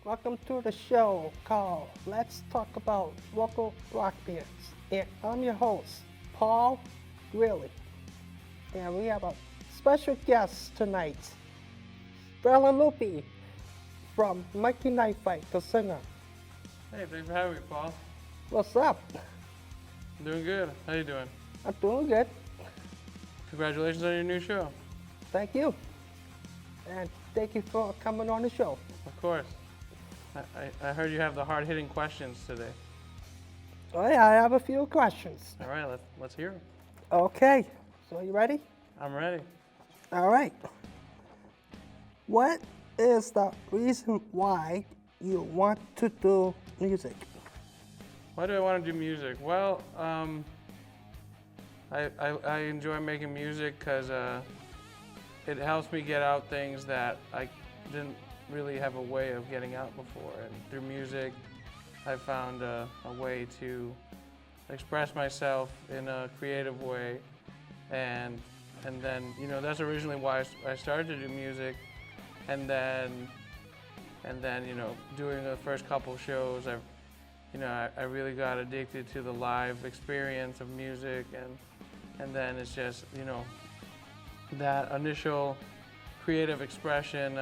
Welcome to the show called Let's Talk About Local Rock Bands. And I'm your host, Paul Greeley. And we have a special guest tonight, Bella Lupi from Mikey Knife Fight, the singer. Hey, thanks for having me, Paul. What's up? I'm doing good. How you doing? I'm doing good. Congratulations on your new show. Thank you. And thank you for coming on the show. Of course. I heard you have the hard-hitting questions today. Oh yeah, I have a few questions. All right, let's hear them. Okay, so you ready? I'm ready. All right. What is the reason why you want to do music? Why do I want to do music? Well, I enjoy making music because it helps me get out things that I didn't really have a way of getting out before. And through music, I found a way to express myself in a creative way. And then, that's originally why I started to do music. And then, doing the first couple shows, I really got addicted to the live experience of music. And then it's just, that initial creative expression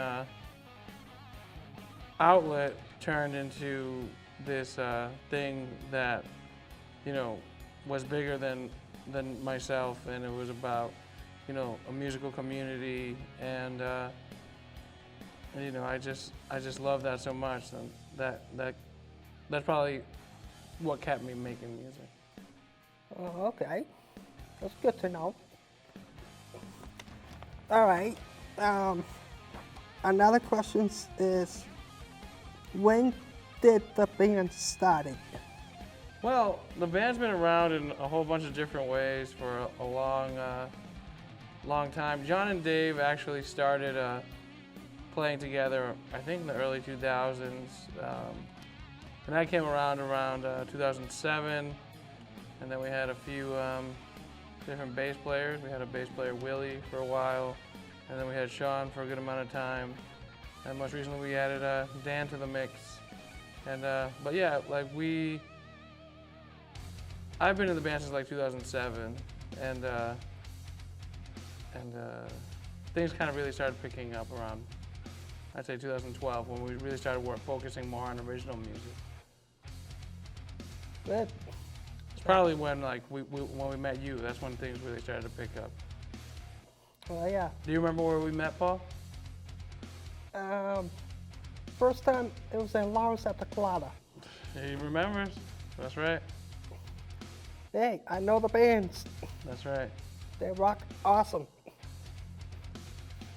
outlet turned into this thing that, was bigger than myself, and it was about, a musical community, and I just love that so much, and that's probably what kept me making music. Oh, okay. That's good to know. All right. Another question is, when did the band started? Well, the band's been around in a whole bunch of different ways for a long time. John and Dave actually started playing together, I think in the early 2000s. And I came around 2007, and then we had a few different bass players. We had a bass player, Willie, for a while, and then we had Sean for a good amount of time. And most recently we added Dan to the mix. And but yeah, I've been in the band since 2007, and things kind of really started picking up around, I'd say 2012, when we really started focusing more on original music. Good. It's probably when when we met you. That's when things really started to pick up. Oh yeah. Do you remember where we met, Paul? First time it was in Lawrence at the Colada. He remembers. That's right. Hey, I know the bands. That's right. They rock awesome.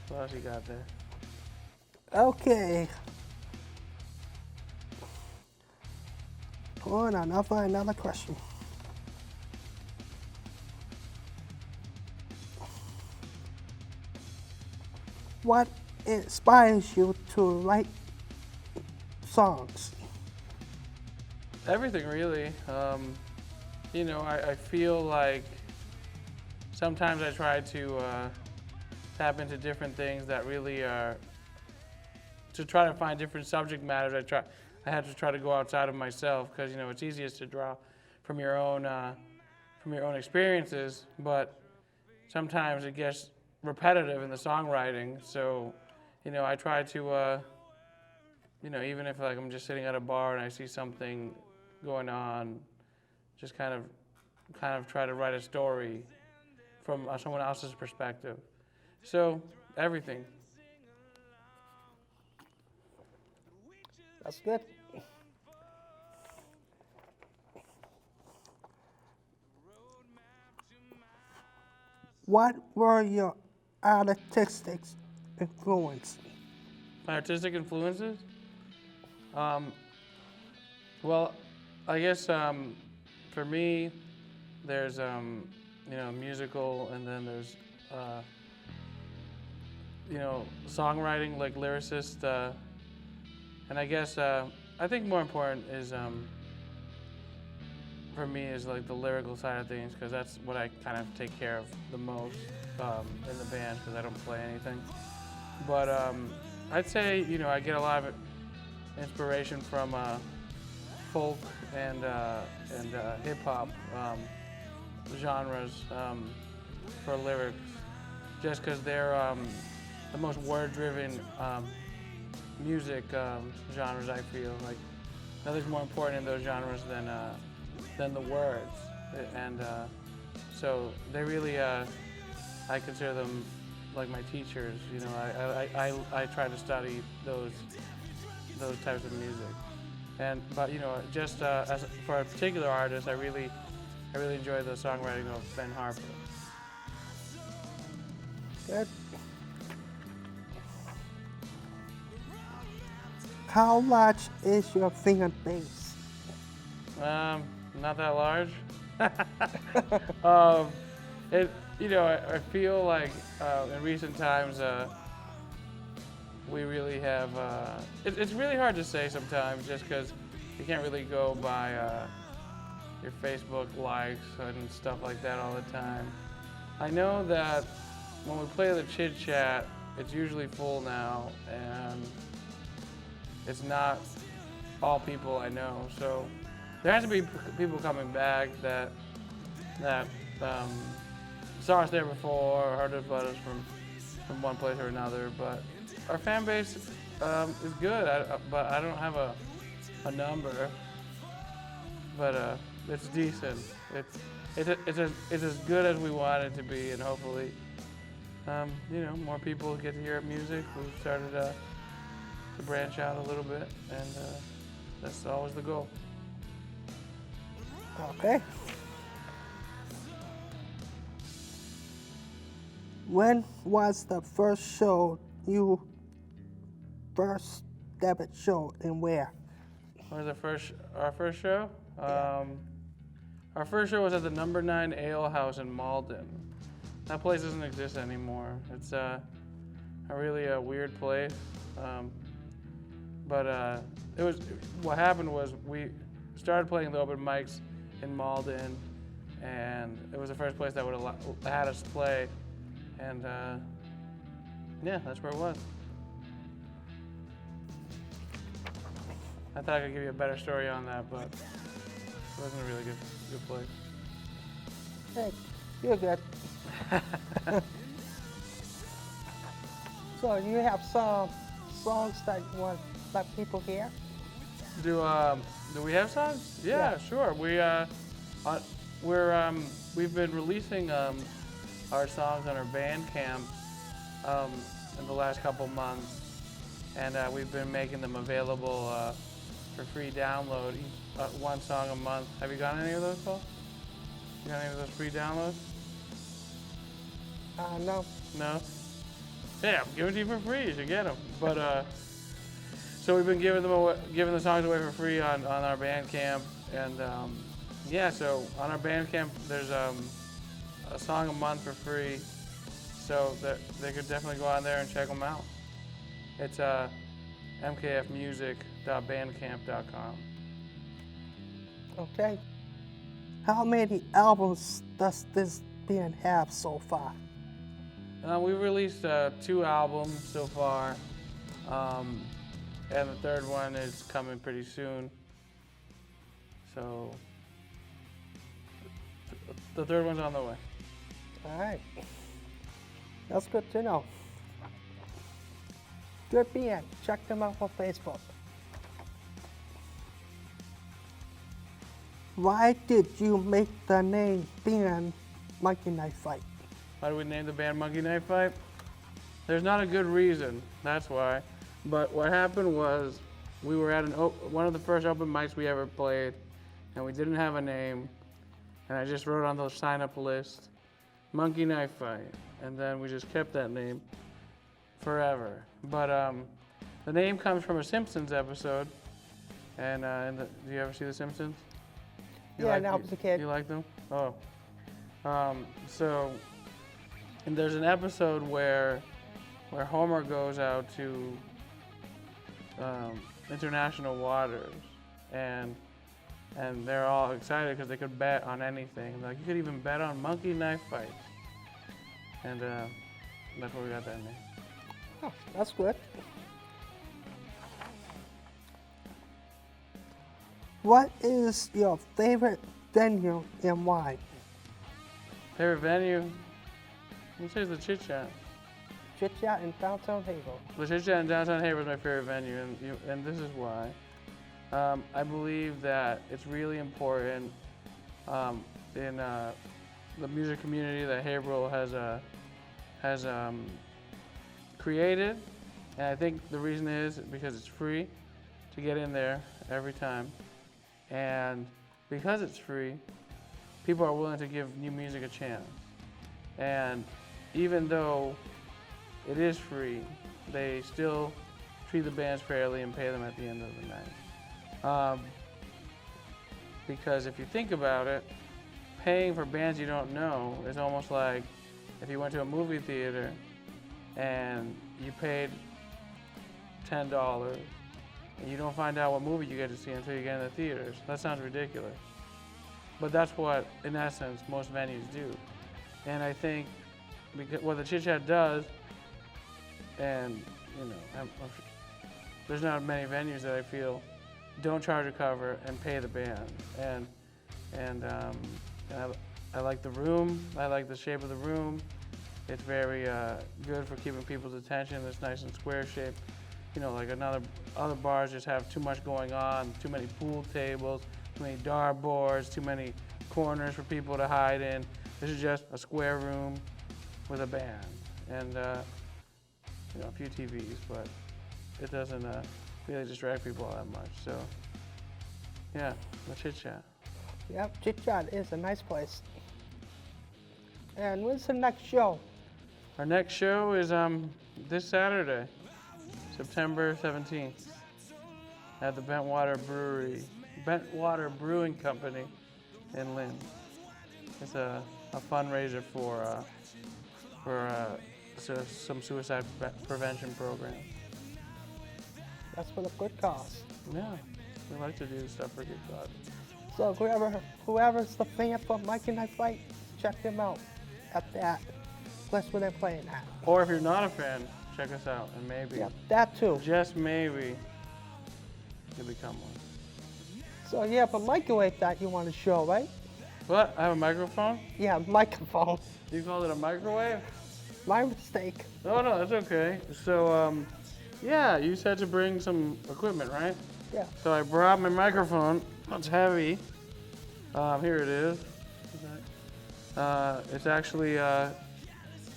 What else you got there? Okay. Hold on, I'll find another question. What inspires you to write songs? Everything, really. I feel like sometimes I try to tap into different things that really are, to try to find different subject matters. I have to try to go outside of myself, because it's easiest to draw from your own experiences, but sometimes it gets repetitive in the songwriting. So, I try to, even if I'm just sitting at a bar and I see something going on, just kind of try to write a story from someone else's perspective. So, everything. That's good. What were your artistic influence? My artistic influences? Well, I guess for me, there's musical, and then there's songwriting, like lyricist, and I guess I think more important is for me is like the lyrical side of things, because that's what I kind of take care of the most in the band, because I don't play anything. But I'd say I get a lot of inspiration from folk and hip hop genres for lyrics, just because they're the most word-driven music genres. I feel like nothing's more important in those genres than the words, and so they really I consider them like my teachers. You know, I try to study those types of music, but you know, just for a particular artist, I really enjoy the songwriting of Ben Harper. Good. How large is your finger base? Not that large. You know, I feel like in recent times we really have. It's really hard to say sometimes, just because you can't really go by your Facebook likes and stuff like that all the time. I know that when we play the Chit Chat, it's usually full now, and it's not all people I know. So there has to be people coming back that saw us there before or heard about us from one place or another. But our fan base is good, but I don't have a number. But it's decent. It's as good as we want it to be, and hopefully, you know, more people get to hear music. We've started to branch out a little bit, and that's always the goal. Okay. When was the first show first debut show, and where? When was our first show? Our first show was at the Number 9 Ale House in Malden. That place doesn't exist anymore. It's a really weird place. But what happened was we started playing the open mics in Malden, and it was the first place that would have had us play. And yeah, that's where it was. I thought I could give you a better story on that, but it wasn't a really good place. Hey, you're good. So you have some songs that you want to let people hear? Do we have songs? Yeah. Sure. We've been releasing our songs on our Bandcamp in the last couple months, and we've been making them available for free download, one song a month. Have you gotten any of those, Paul? You got any of those free downloads? No. No? Yeah, I'm giving it to you for free. You should get them. But so we've been giving the songs away for free on our Bandcamp, and yeah. So on our Bandcamp, there's a song a month for free, so they could definitely go on there and check them out. It's mkfmusic.bandcamp.com. Okay. How many albums does this band have so far? We've released 2 albums so far, and the third one is coming pretty soon. So the third one's on the way. All right. That's good to know. Good band. Check them out on Facebook. Why did you make the name band Monkey Knife Fight? Why do we name the band Monkey Knife Fight? There's not a good reason, that's why. But what happened was we were at one of the first open mics we ever played, and we didn't have a name, and I just wrote on the sign-up list, Monkey Knife Fight, and then we just kept that name forever. But the name comes from a Simpsons episode, and do you ever see The Simpsons? Yeah, when I was a kid. You like them? Oh. And there's an episode where Homer goes out to international waters, and they're all excited because they could bet on anything. Like, you could even bet on monkey knife fights, and that's where we got that name. Oh, that's good. What is your favorite venue and why? Favorite venue? Let's say it's the Chit Chat. Chit Chat in downtown Haverhill. The Chit Chat in downtown Haverhill is my favorite venue, and this is why. I believe that it's really important in the music community that Haverhill has created, and I think the reason is because it's free to get in there every time, and because it's free, people are willing to give new music a chance. And even though it is free, they still treat the bands fairly and pay them at the end of the night. Because if you think about it, paying for bands you don't know is almost like if you went to a movie theater and you paid $10 and you don't find out what movie you get to see until you get in the theaters. That sounds ridiculous. But that's what, in essence, most venues do. And I think because what the Chit Chat does, and there's not many venues that I feel don't charge a cover and pay the band. And I like the room. I like the shape of the room. It's very good for keeping people's attention. It's nice and square shaped. Like other bars just have too much going on, too many pool tables, too many dart boards, too many corners for people to hide in. This is just a square room with a band and a few TVs, but it doesn't really distract people all that much. So yeah, the Chit Chat. Yep, Chit Chat is a nice place. And when's the next show? Our next show is this Saturday, September 17th, at the Bentwater Brewing Company in Lynn. It's a fundraiser for some suicide prevention program. That's for the good cause. Yeah, we like to do stuff for good cause. So whoever's the fan for Mikey Night Fight, check them out at that place where they're playing at. Or if you're not a fan, check us out and maybe, Yep, that too. just maybe, you'll become one. So yeah, but microwave that you want to show, right? What? I have a microphone? Yeah, microphone. You called it a microwave? My mistake. Oh no, that's okay. So yeah, you said to bring some equipment, right? Yeah. So I brought my microphone. It's heavy. Here it is. It's actually,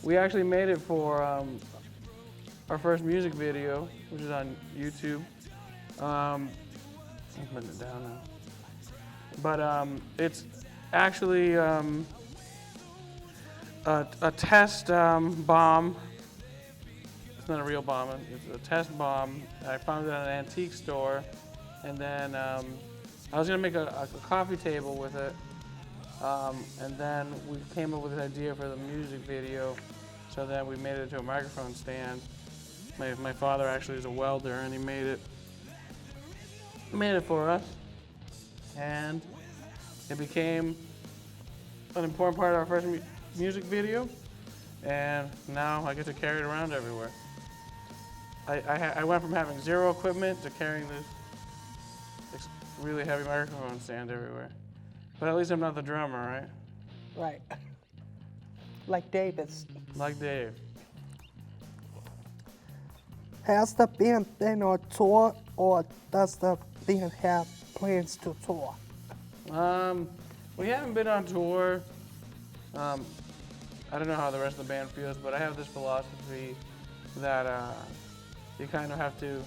we actually made it for our first music video, which is on YouTube. I'm putting it down now. But it's actually a test bomb. It's not a real bomb, it's a test bomb. I found it at an antique store. And then I was gonna make a coffee table with it. And then we came up with this idea for the music video. So then we made it into a microphone stand. My father actually is a welder and he made it for us. And it became an important part of our first music video. And now I get to carry it around everywhere. I went from having zero equipment to carrying this really heavy microphone stand everywhere. But at least I'm not the drummer, right? Right. Like Davis. Like Dave. Has the band been on tour, or does the band have plans to tour? We haven't been on tour. I don't know how the rest of the band feels, but I have this philosophy that you kind of have to,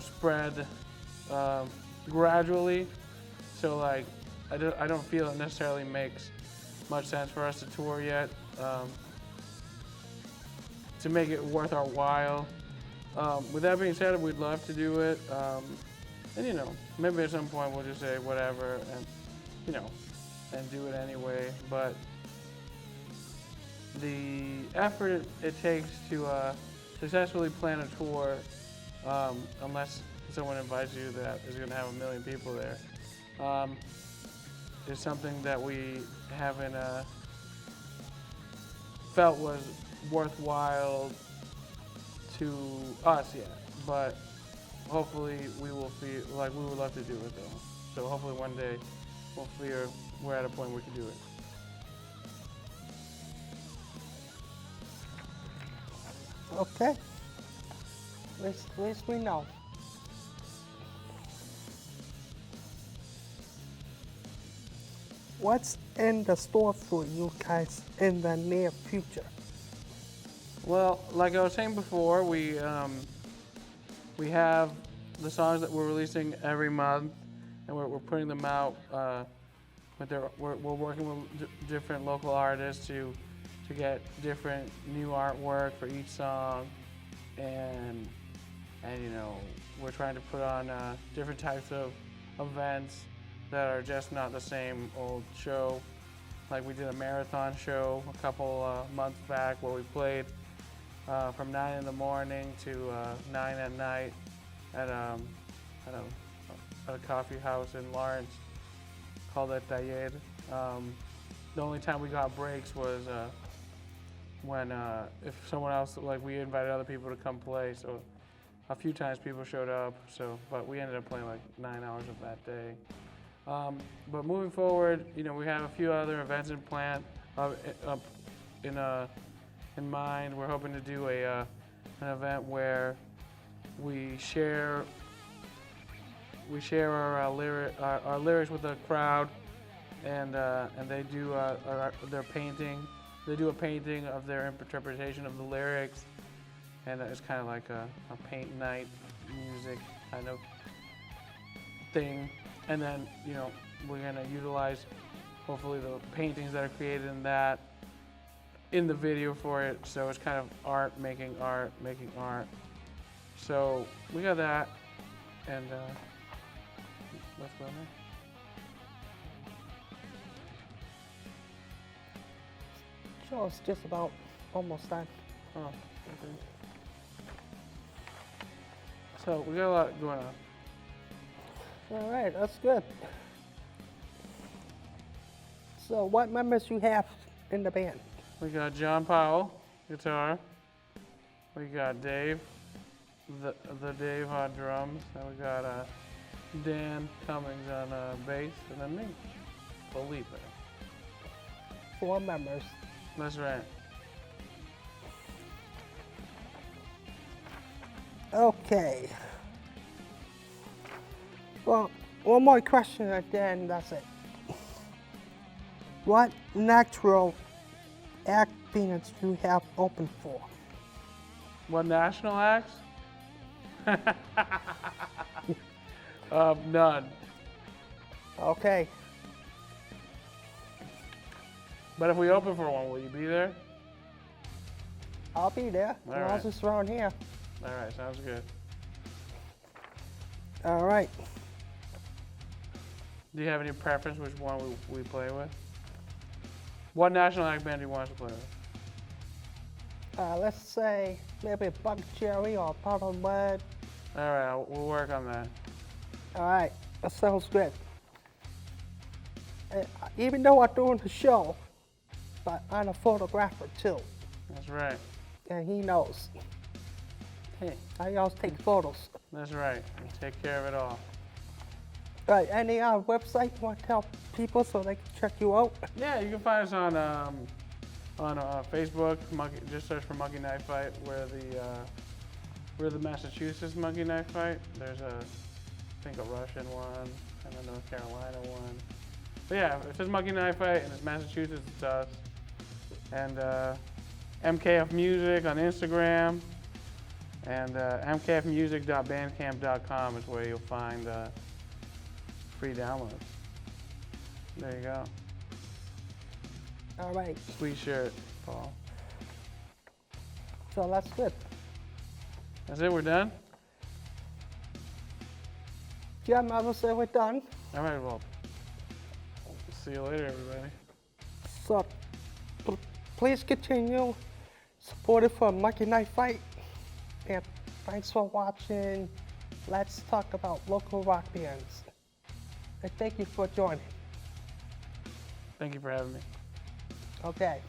spread gradually. So like, I don't feel it necessarily makes much sense for us to tour yet. To make it worth our while. With that being said, we'd love to do it. And maybe at some point we'll just say whatever and, and do it anyway. But the effort it takes to successfully plan a tour, unless someone invites you that is going to have 1 million people there, is something that we haven't felt was worthwhile to us yet. But hopefully we will feel like we would love to do it though. So hopefully one day, hopefully we're at a point where we can do it. Okay. At least we know. What's in the store for you guys in the near future? Well, like I was saying before, we have the songs that we're releasing every month, and we're putting them out. But we're working with different local artists to get different new artwork for each song, and you know, we're trying to put on different types of events that are just not the same old show. Like we did a marathon show a couple months back where we played from 9 in the morning to 9 at night at a coffee house in Lawrence called El Taller. The only time we got breaks was when if someone else, like we invited other people to come play, so a few times people showed up, but we ended up playing like 9 hours of that day. But moving forward, you know, we have a few other events in mind. We're hoping to do an event where we share our lyrics with the crowd, and they do their painting. They do a painting of their interpretation of the lyrics, and it's kind of like a paint night music kind of thing. And then, you know, we're gonna utilize hopefully the paintings that are created in the video for it. So it's kind of art making art. So we got that, and let's go there. Show's just about almost done. Oh, okay. So we got a lot going on. All right, that's good. So what members you have in the band? We got John Powell, guitar. We got Dave, the Dave on drums. And we got Dan Cummings on bass, and then me, Felipe. 4 members. That's right. Okay. Well, one more question and then that's it. What natural act bands do you have open for? What national acts? None. Okay. But if we open for one, will you be there? I'll be there. All As long right. as it's around here. All right, sounds good. All right. Do you have any preference which one we play with? What national act band do you want us to play with? Let's say maybe Buck Cherry or Powder Mud. All right, we'll work on that. All right. That sounds good. Even though I'm doing the show, but I'm a photographer too. That's right. And he knows. Hey, I always take photos. That's right. Take care of it all. Right, any website you want to tell people so they can check you out? Yeah, you can find us on Facebook. Just search for Monkey Knife Fight. We're the Massachusetts Monkey Knife Fight. There's I think a Russian one and a North Carolina one. But yeah, if it's Monkey Knife Fight and it's Massachusetts, it's us. And MKF Music on Instagram, and mkfmusic.bandcamp.com is where you'll find free downloads. There you go. All right, Sweet shirt, Paul. so that's good. That's it, we're done? Jim, I will say we're done. All right, well, see you later, everybody. So please continue supporting for Monkey Knife Fight. And thanks for watching. Let's talk about local rock bands. And thank you for joining. Thank you for having me. Okay.